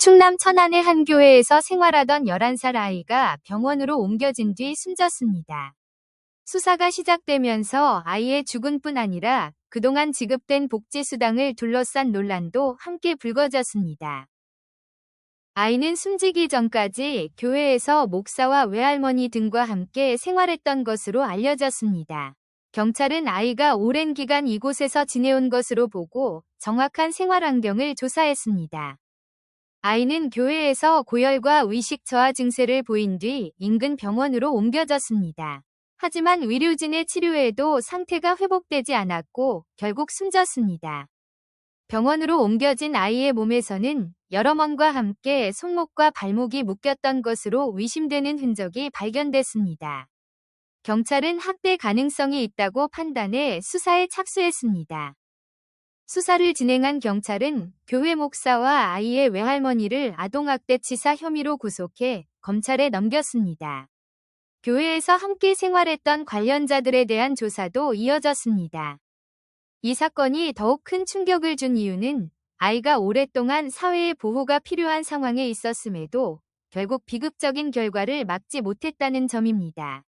충남 천안의 한 교회에서 생활하던 11살 아이가 병원으로 옮겨진 뒤 숨졌습니다. 수사가 시작되면서 아이의 죽음뿐 아니라 그동안 지급된 복지수당을 둘러싼 논란도 함께 불거졌습니다. 아이는 숨지기 전까지 교회에서 목사와 외할머니 등과 함께 생활했던 것으로 알려졌습니다. 경찰은 아이가 오랜 기간 이곳에서 지내온 것으로 보고 정확한 생활 환경을 조사했습니다. 아이는 교회에서 고열과 의식 저하 증세를 보인 뒤 인근 병원으로 옮겨졌습니다. 하지만 의료진의 치료에도 상태가 회복되지 않았고 결국 숨졌습니다. 병원으로 옮겨진 아이의 몸에서는 여러 먼과 함께 손목과 발목이 묶였던 것으로 의심되는 흔적이 발견됐습니다. 경찰은 학대 가능성이 있다고 판단해 수사에 착수했습니다. 수사를 진행한 경찰은 교회 목사와 아이의 외할머니를 아동학대치사 혐의로 구속해 검찰에 넘겼습니다. 교회에서 함께 생활했던 관련자들에 대한 조사도 이어졌습니다. 이 사건이 더욱 큰 충격을 준 이유는 아이가 오랫동안 사회의 보호가 필요한 상황에 있었음에도 결국 비극적인 결과를 막지 못했다는 점입니다.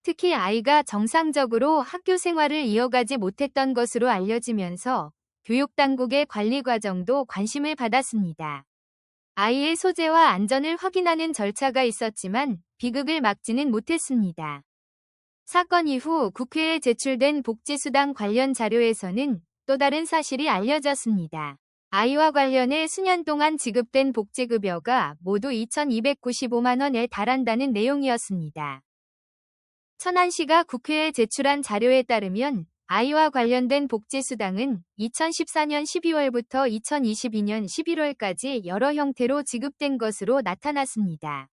특히 아이가 정상적으로 학교 생활을 이어가지 못했던 것으로 알려지면서 교육당국의 관리 과정도 관심을 받았습니다. 아이의 소재와 안전을 확인하는 절차가 있었지만 비극을 막지는 못했습니다. 사건 이후 국회에 제출된 복지수당 관련 자료에서는 또 다른 사실이 알려졌습니다. 아이와 관련해 수년 동안 지급된 복지급여가 모두 2,295만 원에 달한다는 내용이었습니다. 천안시가 국회에 제출한 자료에 따르면 아이와 관련된 복지수당은 2014년 12월부터 2022년 11월까지 여러 형태로 지급된 것으로 나타났습니다.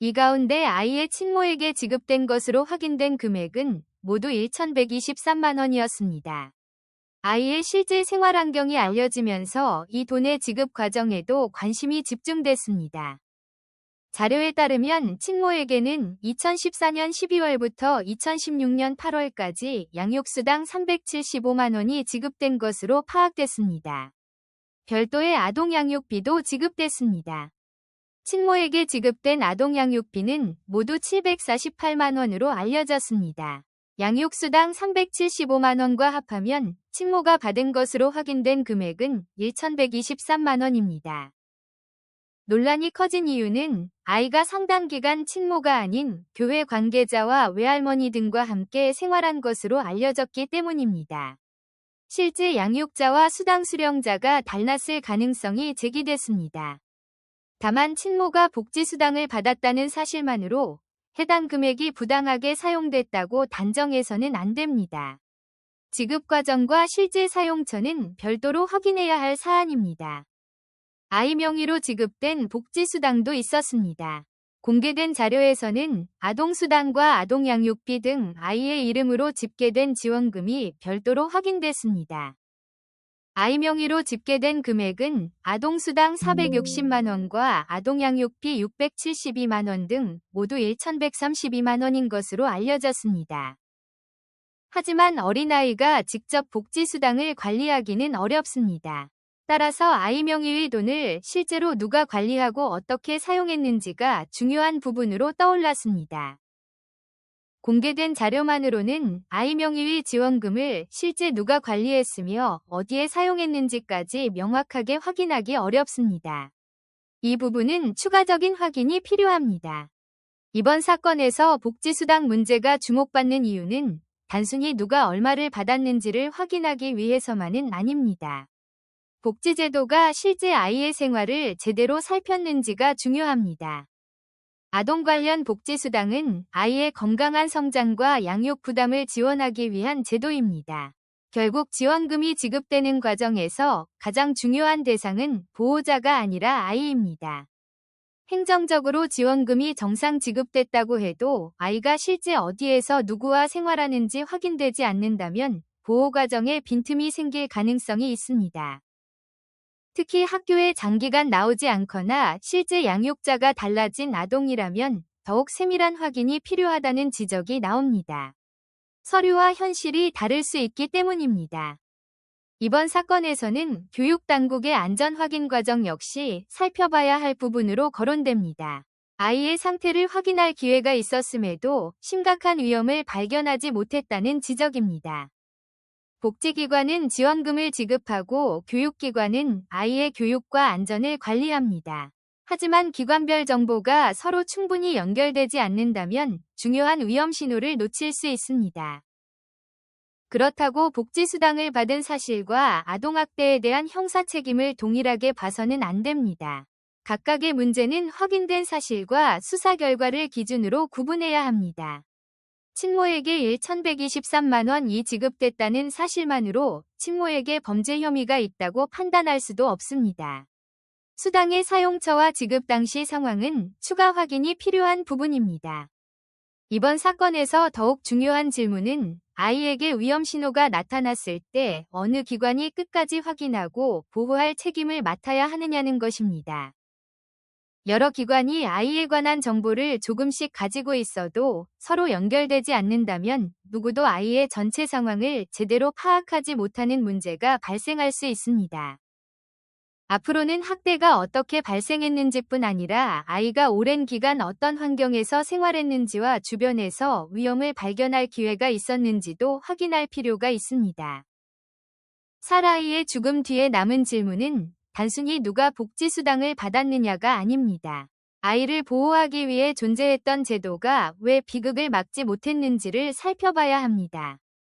이 가운데 아이의 친모에게 지급된 것으로 확인된 금액은 모두 1,123만 원이었습니다. 아이의 실제 생활 환경이 알려지면서 이 돈의 지급 과정에도 관심이 집중됐습니다. 자료에 따르면 친모에게는 2014년 12월부터 2016년 8월까지 양육수당 375만 원이 지급된 것으로 파악됐습니다. 별도의 아동양육비도 지급됐습니다. 친모에게 지급된 아동양육비는 모두 748만 원으로 알려졌습니다. 양육수당 375만 원과 합하면 친모가 받은 것으로 확인된 금액은 1,123만 원입니다. 논란이 커진 이유는 아이가 상당 기간 친모가 아닌 교회 관계자와 외할머니 등과 함께 생활한 것으로 알려졌기 때문입니다. 실제 양육자와 수당 수령자가 달랐을 가능성이 제기됐습니다. 다만 친모가 복지수당을 받았다는 사실만으로 해당 금액이 부당하게 사용됐다고 단정해서는 안 됩니다. 지급 과정과 실제 사용처는 별도로 확인해야 할 사안입니다. 아이 명의로 지급된 복지수당도 있었습니다. 공개된 자료에서는 아동수당과 아동양육비 등 아이의 이름으로 집계된 지원금이 별도로 확인됐습니다. 아이 명의로 집계된 금액은 아동수당 460만 원과 아동양육비 672만 원 등 모두 1,132만 원인 것으로 알려졌습니다. 하지만 어린아이가 직접 복지수당을 관리하기는 어렵습니다. 따라서 아이 명의의 돈을 실제로 누가 관리하고 어떻게 사용했는지가 중요한 부분으로 떠올랐습니다. 공개된 자료만으로는 아이 명의의 지원금을 실제 누가 관리했으며 어디에 사용했는지까지 명확하게 확인하기 어렵습니다. 이 부분은 추가적인 확인이 필요합니다. 이번 사건에서 복지수당 문제가 주목받는 이유는 단순히 누가 얼마를 받았는지를 확인하기 위해서만은 아닙니다. 복지제도가 실제 아이의 생활을 제대로 살폈는지가 중요합니다. 아동 관련 복지수당은 아이의 건강한 성장과 양육 부담을 지원하기 위한 제도입니다. 결국 지원금이 지급되는 과정에서 가장 중요한 대상은 보호자가 아니라 아이입니다. 행정적으로 지원금이 정상 지급됐다고 해도 아이가 실제 어디에서 누구와 생활하는지 확인되지 않는다면 보호 과정에 빈틈이 생길 가능성이 있습니다. 특히 학교에 장기간 나오지 않거나 실제 양육자가 달라진 아동이라면 더욱 세밀한 확인이 필요하다는 지적이 나옵니다. 서류와 현실이 다를 수 있기 때문입니다. 이번 사건에서는 교육당국의 안전 확인 과정 역시 살펴봐야 할 부분으로 거론됩니다. 아이의 상태를 확인할 기회가 있었음에도 심각한 위험을 발견하지 못했다는 지적입니다. 복지기관은 지원금을 지급하고 교육기관은 아이의 교육과 안전을 관리합니다. 하지만 기관별 정보가 서로 충분히 연결되지 않는다면 중요한 위험 신호를 놓칠 수 있습니다. 그렇다고 복지수당을 받은 사실과 아동학대에 대한 형사 책임을 동일하게 봐서는 안 됩니다. 각각의 문제는 확인된 사실과 수사 결과를 기준으로 구분해야 합니다. 친모에게 1,123만 원이 지급됐다는 사실만으로 친모에게 범죄 혐의가 있다고 판단할 수도 없습니다. 수당의 사용처와 지급 당시 상황은 추가 확인이 필요한 부분입니다. 이번 사건에서 더욱 중요한 질문은 아이에게 위험 신호가 나타났을 때 어느 기관이 끝까지 확인하고 보호할 책임을 맡아야 하느냐는 것입니다. 여러 기관이 아이에 관한 정보를 조금씩 가지고 있어도 서로 연결되지 않는다면 누구도 아이의 전체 상황을 제대로 파악하지 못하는 문제가 발생할 수 있습니다. 앞으로는 학대가 어떻게 발생했는지뿐 아니라 아이가 오랜 기간 어떤 환경에서 생활했는지와 주변에서 위험을 발견할 기회가 있었는지도 확인할 필요가 있습니다. 살아이의 죽음 뒤에 남은 질문은 단순히 누가 복지수당을 받았느냐가 아닙니다. 아이를 보호하기 위해 존재했던 제도가 왜 비극을 막지 못했는지를 살펴봐야 합니다.